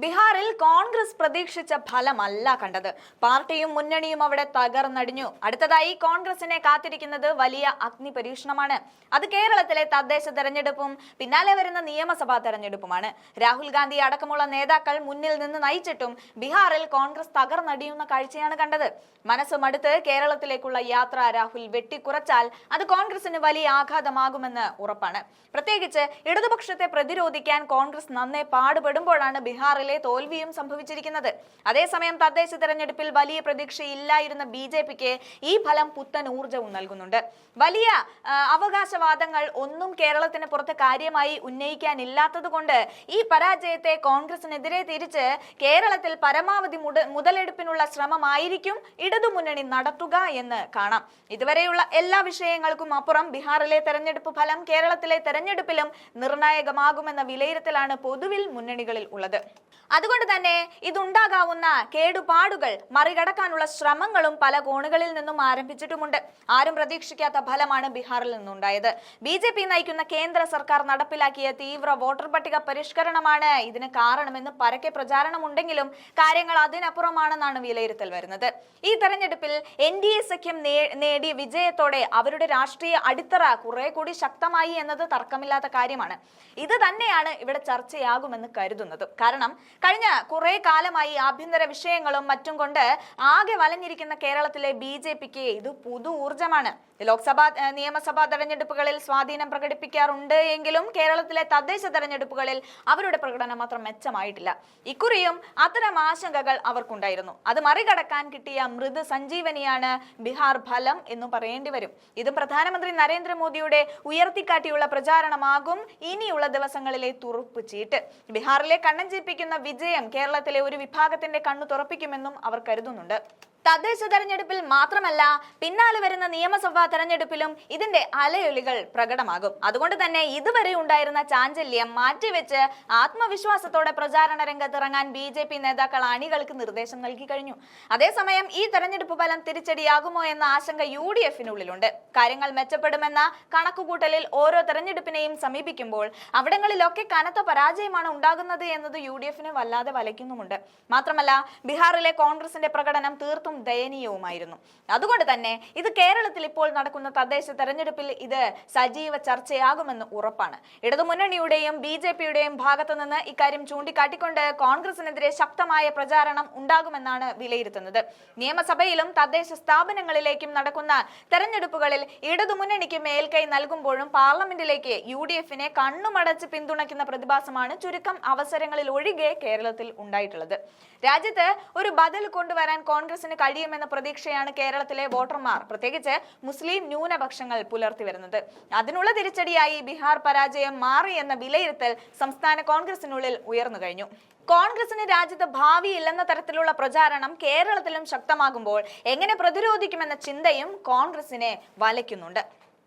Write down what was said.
ബീഹാറിൽ കോൺഗ്രസ് പ്രതീക്ഷിച്ച ഫലമല്ല കണ്ടത്. പാർട്ടിയും മുന്നണിയും അവിടെ തകർന്നടിഞ്ഞു. അടുത്തതായി കോൺഗ്രസിനെ കാത്തിരിക്കുന്നത് വലിയ അഗ്നി പരീക്ഷണമാണ്. അത് കേരളത്തിലെ തദ്ദേശ തെരഞ്ഞെടുപ്പും പിന്നാലെ വരുന്ന നിയമസഭാ തെരഞ്ഞെടുപ്പുമാണ്. രാഹുൽ ഗാന്ധി അടക്കമുള്ള നേതാക്കൾ മുന്നിൽ നിന്ന് നയിച്ചിട്ടും ബീഹാറിൽ കോൺഗ്രസ് തകർന്നടിയുന്ന കാഴ്ചയാണ് കണ്ടത്. മനസ്സ് മടുത്ത് കേരളത്തിലേക്കുള്ള യാത്ര രാഹുൽ വെട്ടിക്കുറച്ചാൽ അത് കോൺഗ്രസിന് വലിയ ആഘാതമാകുമെന്ന് ഉറപ്പാണ്. പ്രത്യേകിച്ച് ഇടതുപക്ഷത്തെ പ്രതിരോധിക്കാൻ കോൺഗ്രസ് നന്നേ പാടുപെടുമ്പോഴാണ് ബീഹാറിൽ തോൽവിയും സംഭവിച്ചിരിക്കുന്നത്. അതേസമയം തദ്ദേശ തെരഞ്ഞെടുപ്പിൽ വലിയ പ്രതീക്ഷയില്ലായിരുന്ന ബി.ജെ.പിക്ക് ഈ ഫലം പുത്തൻ ഊർജവും നൽകുന്നുണ്ട്. വലിയ അവകാശവാദങ്ങൾ ഒന്നും കേരളത്തിന് പുറത്ത് കാര്യമായി ഉന്നയിക്കാനില്ലാത്തത് കൊണ്ട് ഈ പരാജയത്തെ കോൺഗ്രസിനെതിരെ തിരിച്ച് കേരളത്തിൽ പരമാവധി മുതലെടുപ്പിനുള്ള ശ്രമമായിരിക്കും ഇടതുമുന്നണി നടത്തുക എന്ന് കാണാം. ഇതുവരെയുള്ള എല്ലാ വിഷയങ്ങൾക്കും അപ്പുറം ബീഹാറിലെ തെരഞ്ഞെടുപ്പ് ഫലം കേരളത്തിലെ തെരഞ്ഞെടുപ്പിലും നിർണായകമാകുമെന്ന വിലയിരുത്തലാണ് പൊതുവിൽ മുന്നണികളിൽ ഉള്ളത്. അതുകൊണ്ട് തന്നെ ഇതുണ്ടാകാവുന്ന കേടുപാടുകൾ മറികടക്കാനുള്ള ശ്രമങ്ങളും പല കോണുകളിൽ നിന്നും ആരംഭിച്ചിട്ടുമുണ്ട്. ആരും പ്രതീക്ഷിക്കാത്ത ഫലമാണ് ബീഹാറിൽ നിന്നുണ്ടായത്. ബി.ജെ.പി നയിക്കുന്ന കേന്ദ്ര സർക്കാർ നടപ്പിലാക്കിയ തീവ്ര വോട്ടർ പട്ടിക പരിഷ്കരണമാണ് ഇതിന് കാരണമെന്ന് പരക്കെ പ്രചാരണമുണ്ടെങ്കിലും കാര്യങ്ങൾ അതിനപ്പുറമാണെന്നാണ് വിലയിരുത്തൽ വരുന്നത്. ഈ തെരഞ്ഞെടുപ്പിൽ എൻ.ഡി.എ സഖ്യം നേടിയ വിജയത്തോടെ അവരുടെ രാഷ്ട്രീയ അടിത്തറ കുറെ കൂടി ശക്തമായി എന്നത് തർക്കമില്ലാത്ത കാര്യമാണ്. ഇത് തന്നെയാണ് ഇവിടെ ചർച്ചയാകുമെന്ന് കരുതുന്നത്. കാരണം കഴിഞ്ഞ കുറെ കാലമായി ആഭ്യന്തര വിഷയങ്ങളും മറ്റും കൊണ്ട് ആകെ വലഞ്ഞിരിക്കുന്ന കേരളത്തിലെ ബി.ജെ.പിക്ക് ഇത് പുതു ഊർജമാണ്. ലോക്സഭാ നിയമസഭാ തെരഞ്ഞെടുപ്പുകളിൽ സ്വാധീനം പ്രകടിപ്പിക്കാറുണ്ട് എങ്കിലും കേരളത്തിലെ തദ്ദേശ തെരഞ്ഞെടുപ്പുകളിൽ അവരുടെ പ്രകടനം മാത്രം മെച്ചമായിട്ടില്ല. ഇക്കുറിയും അത്തരം ആശങ്കകൾ അവർക്കുണ്ടായിരുന്നു. അത് മറികടക്കാൻ കിട്ടിയ മൃദു സഞ്ജീവനിയാണ് ബീഹാർ ഫലം എന്ന് പറയേണ്ടി വരും. ഇത് പ്രധാനമന്ത്രി നരേന്ദ്രമോദിയുടെ ഉയർത്തിക്കാട്ടിയുള്ള പ്രചാരണമാകും ഇനിയുള്ള ദിവസങ്ങളിലെ തുറുപ്പ് ചീട്ട്. ബീഹാറിലെ കണ്ണഞ്ചിപ്പിക്കുന്ന വിജയം കേരളത്തിലെ ഒരു വിഭാഗത്തിന്റെ കണ്ണു തുറപ്പിക്കുമെന്നും അവർ കരുതുന്നുണ്ട്. തദ്ദേശ തെരഞ്ഞെടുപ്പിൽ മാത്രമല്ല പിന്നാലെ വരുന്ന നിയമസഭാ തെരഞ്ഞെടുപ്പിലും ഇതിന്റെ അലയൊലികൾ പ്രകടമാകും. അതുകൊണ്ട് തന്നെ ഇതുവരെ ഉണ്ടായിരുന്ന ചാഞ്ചല്യം മാറ്റിവെച്ച് ആത്മവിശ്വാസത്തോടെ പ്രചാരണ രംഗത്തിറങ്ങാൻ ബി.ജെ.പി നേതാക്കൾ അണികൾക്ക് നിർദ്ദേശം നൽകി കഴിഞ്ഞു. അതേസമയം ഈ തെരഞ്ഞെടുപ്പ് ഫലം തിരിച്ചടിയാകുമോ എന്ന ആശങ്ക യു.ഡി.എഫിനുള്ളിലുണ്ട്. കാര്യങ്ങൾ മെച്ചപ്പെടുമെന്ന കണക്കുകൂട്ടലിൽ ഓരോ തെരഞ്ഞെടുപ്പിനെയും സമീപിക്കുമ്പോൾ അവിടങ്ങളിലൊക്കെ കനത്ത പരാജയമാണ് ഉണ്ടാകുന്നത് എന്നത് യു.ഡി.എഫിനെ വല്ലാതെ വലയ്ക്കുന്നുമുണ്ട്. മാത്രമല്ല ബീഹാറിലെ കോൺഗ്രസിന്റെ പ്രകടനം തീർത്തും ദയനീയവുമായിരുന്നു. അതുകൊണ്ട് തന്നെ ഇത് കേരളത്തിൽ ഇപ്പോൾ നടക്കുന്ന തദ്ദേശ തെരഞ്ഞെടുപ്പിൽ ഇത് സജീവ ചർച്ചയാകുമെന്ന് ഉറപ്പാണ്. ഇടതുമുന്നണിയുടെയും ബി.ജെ.പിയുടെയും ഭാഗത്തു നിന്ന് ഇക്കാര്യം ചൂണ്ടിക്കാട്ടിക്കൊണ്ട് കോൺഗ്രസിനെതിരെ ശക്തമായ പ്രചാരണം ഉണ്ടാകുമെന്നാണ് വിലയിരുത്തുന്നത്. നിയമസഭയിലും തദ്ദേശ സ്ഥാപനങ്ങളിലേക്കും നടക്കുന്ന തെരഞ്ഞെടുപ്പുകളിൽ ഇടതുമുന്നണിക്ക് മേൽക്കൈ നൽകുമ്പോഴും പാർലമെന്റിലേക്ക് യു.ഡി.എഫിനെ കണ്ണുമടച്ച് പിന്തുണയ്ക്കുന്ന പ്രതിഭാസമാണ് ചുരുക്കം അവസരങ്ങളിൽ ഒഴികെ കേരളത്തിൽ ഉണ്ടായിട്ടുള്ളത്. രാജ്യത്ത് ഒരു ബദൽ കൊണ്ടുവരാൻ കോൺഗ്രസിന് കഴിയുമെന്ന പ്രതീക്ഷയാണ് കേരളത്തിലെ വോട്ടർമാർ, പ്രത്യേകിച്ച് മുസ്ലിം ന്യൂനപക്ഷങ്ങൾ പുലർത്തി വരുന്നത്. അതിനുള്ള തിരിച്ചടിയായി ബീഹാർ പരാജയം മാറി എന്ന വിലയിരുത്തൽ സംസ്ഥാന കോൺഗ്രസിനുള്ളിൽ ഉയർന്നു കഴിഞ്ഞു. കോൺഗ്രസിന് രാജ്യത്ത് ഭാവിയില്ലെന്ന തരത്തിലുള്ള പ്രചാരണം കേരളത്തിലും ശക്തമാകുമ്പോൾ എങ്ങനെ പ്രതിരോധിക്കുമെന്ന ചിന്തയും കോൺഗ്രസിനെ വലയ്ക്കുന്നുണ്ട്.